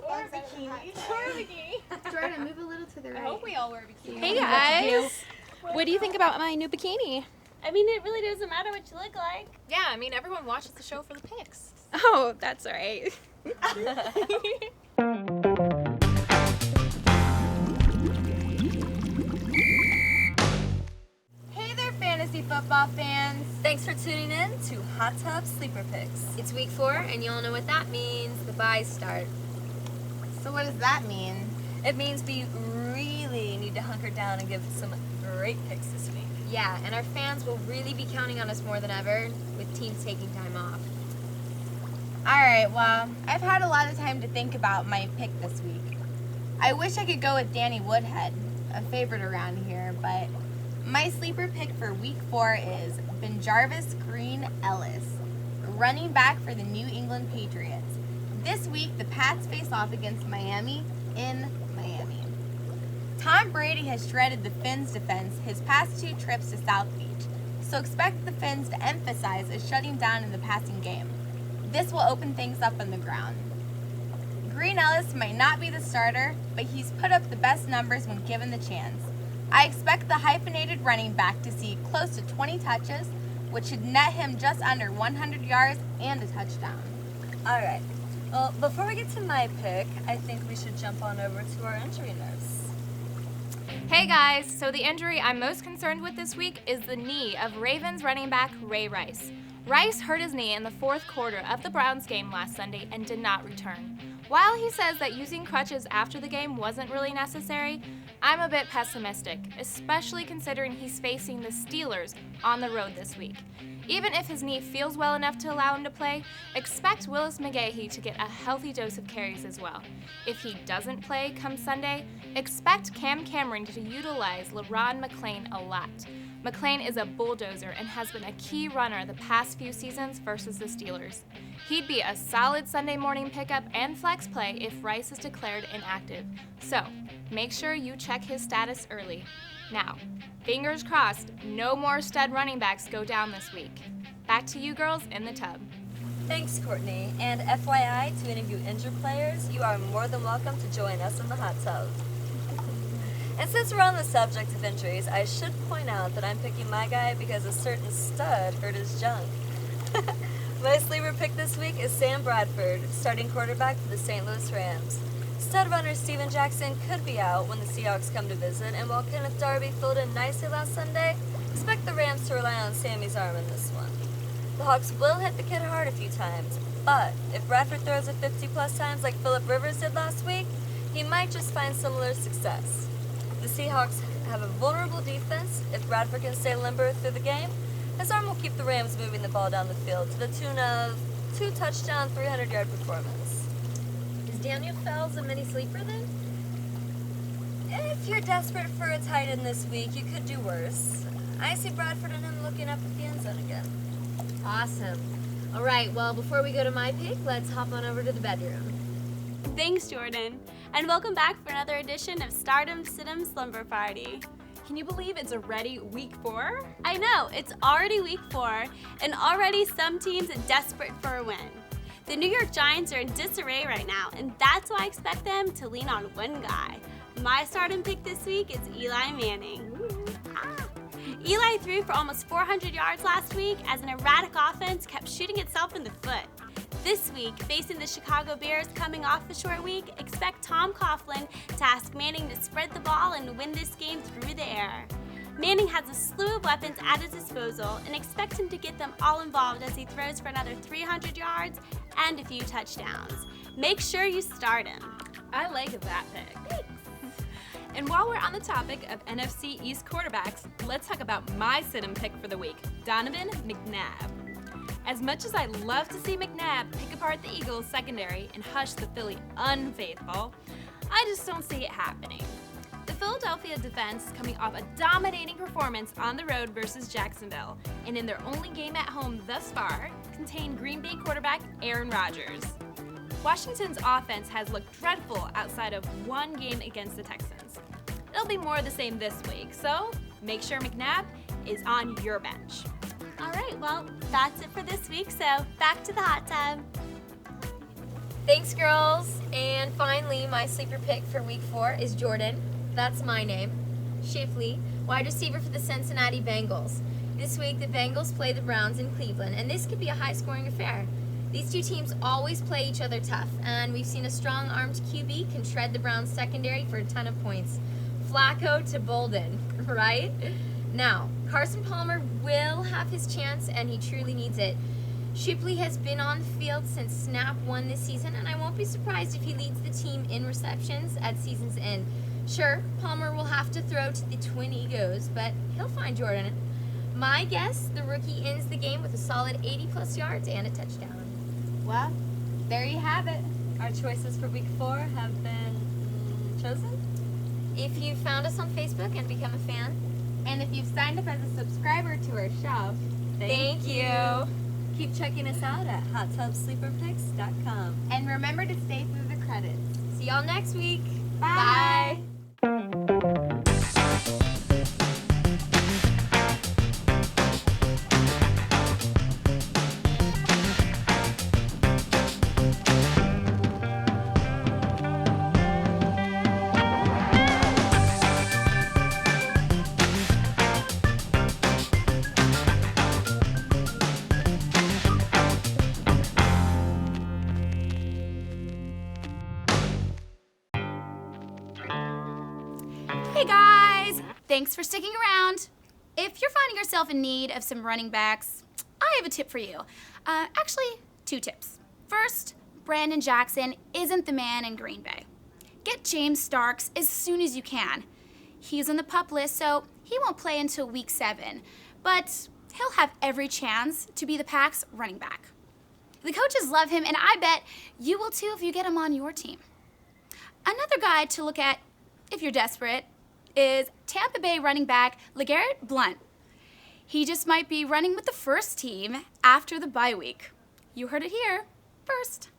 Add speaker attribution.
Speaker 1: Or a bikini.
Speaker 2: Jordan, move a little to the right.
Speaker 1: I hope we all wear bikinis.
Speaker 3: Hey guys! What do you think about my new bikini?
Speaker 4: I mean, it really doesn't matter what you look like.
Speaker 1: Yeah, I mean, everyone watches the show for the pics.
Speaker 3: Oh, that's all right.
Speaker 2: Hey there, fantasy football fans.
Speaker 5: Thanks for tuning in to Hot Tub Sleeper Picks.
Speaker 6: It's week 4, and you all know what that means. The buys start.
Speaker 2: So what does that mean?
Speaker 5: It means we really need to hunker down and give some great picks this week.
Speaker 6: Yeah, and our fans will really be counting on us more than ever, with teams taking time off.
Speaker 2: Alright, well, I've had a lot of time to think about my pick this week. I wish I could go with Danny Woodhead, a favorite around here, but my sleeper pick for week 4 is Benjarvis Green Ellis, running back for the New England Patriots. This week, the Pats face off against Miami in Miami. Tom Brady has shredded the Finns' defense his past 2 trips to South Beach, so expect the Finns to emphasize a shutting down in the passing game. This will open things up on the ground. Green Ellis might not be the starter, but he's put up the best numbers when given the chance. I expect the hyphenated running back to see close to 20 touches, which should net him just under 100 yards and a touchdown.
Speaker 5: All right. Well, before we get to my pick, I think we should jump on over to our injury nurse.
Speaker 1: Hey guys, so the injury I'm most concerned with this week is the knee of Ravens running back Ray Rice. Rice hurt his knee in the 4th quarter of the Browns game last Sunday and did not return. While he says that using crutches after the game wasn't really necessary, I'm a bit pessimistic, especially considering he's facing the Steelers on the road this week. Even if his knee feels well enough to allow him to play, expect Willis McGahee to get a healthy dose of carries as well. If he doesn't play come Sunday, expect Cam Cameron to utilize LaRon McClain a lot. McClain is a bulldozer and has been a key runner the past few seasons versus the Steelers. He'd be a solid Sunday morning pickup and flex play if Rice is declared inactive. So, make sure you check his status early. Now, fingers crossed, no more stud running backs go down this week. Back to you girls in the tub.
Speaker 5: Thanks, Courtney. And FYI, to any of you injured players, you are more than welcome to join us in the hot tub. And since we're on the subject of injuries, I should point out that I'm picking my guy because a certain stud hurt his junk. My sleeper pick this week is Sam Bradford, starting quarterback for the St. Louis Rams. Stud runner Steven Jackson could be out when the Seahawks come to visit, and while Kenneth Darby filled in nicely last Sunday, expect the Rams to rely on Sammy's arm in this one. The Hawks will hit the kid hard a few times, but if Bradford throws it 50-plus times like Phillip Rivers did last week, he might just find similar success. The Seahawks have a vulnerable defense. If Bradford can stay limber through the game, his arm will keep the Rams moving the ball down the field to the tune of 2-touchdown, 300-yard performance.
Speaker 6: Is Daniel Fells a mini sleeper then?
Speaker 5: If you're desperate for a tight end this week, you could do worse. I see Bradford and him looking up at the end zone again.
Speaker 6: Awesome. All right, well, before we go to my pick, let's hop on over to the bedroom.
Speaker 4: Thanks, Jordan. And welcome back for another edition of Stardom Sid'em Slumber Party.
Speaker 1: Can you believe it's already week 4?
Speaker 4: I know, it's already week 4, and already some teams are desperate for a win. The New York Giants are in disarray right now, and that's why I expect them to lean on one guy. My stardom pick this week is Eli Manning. Eli threw for almost 400 yards last week as an erratic offense kept shooting itself in the foot. This week, facing the Chicago Bears coming off a short week, expect Tom Coughlin to ask Manning to spread the ball and win this game through the air. Manning has a slew of weapons at his disposal and expect him to get them all involved as he throws for another 300 yards and a few touchdowns. Make sure you start him.
Speaker 1: I like that pick. Thanks. And while we're on the topic of NFC East quarterbacks, let's talk about my sit-em pick for the week, Donovan McNabb. As much as I love to see McNabb pick apart the Eagles' secondary and hush the Philly unfaithful, I just don't see it happening. The Philadelphia defense is coming off a dominating performance on the road versus Jacksonville, and in their only game at home thus far, contained Green Bay quarterback Aaron Rodgers. Washington's offense has looked dreadful outside of one game against the Texans. It'll be more of the same this week, so make sure McNabb is on your bench.
Speaker 4: All right, well, that's it for this week, so back to the hot tub.
Speaker 6: Thanks, girls. And finally, my sleeper pick for week 4 is Jordan. That's my name. Shipley, wide receiver for the Cincinnati Bengals. This week, the Bengals play the Browns in Cleveland, and this could be a high-scoring affair. These two teams always play each other tough, and we've seen a strong-armed QB can shred the Browns secondary for a ton of points. Flacco to Bolden, right? Now, Carson Palmer will have his chance, and he truly needs it. Shipley has been on the field since snap 1 this season, and I won't be surprised if he leads the team in receptions at season's end. Sure, Palmer will have to throw to the Twin Egos, but he'll find Jordan. My guess, the rookie ends the game with a solid 80-plus yards and a touchdown.
Speaker 2: Well, there you have it.
Speaker 5: Our choices for week 4 have been chosen.
Speaker 6: If you found us on Facebook and become a fan,
Speaker 2: And if you've signed up as a subscriber to our show,
Speaker 6: thank you.
Speaker 5: Keep checking us out at hottubsleeperpicks.com.
Speaker 2: and remember to stay through the credits.
Speaker 6: See y'all next week.
Speaker 2: Bye.
Speaker 3: Hey guys! Thanks for sticking around. If you're finding yourself in need of some running backs, I have a tip for you. Actually, 2 tips. First, Brandon Jackson isn't the man in Green Bay. Get James Starks as soon as you can. He's on the PUP list, so he won't play until week 7, but he'll have every chance to be the Pack's running back. The coaches love him, and I bet you will too if you get him on your team. Another guy to look at if you're desperate is Tampa Bay running back LeGarrette Blount. He just might be running with the first team after the bye week. You heard it here first.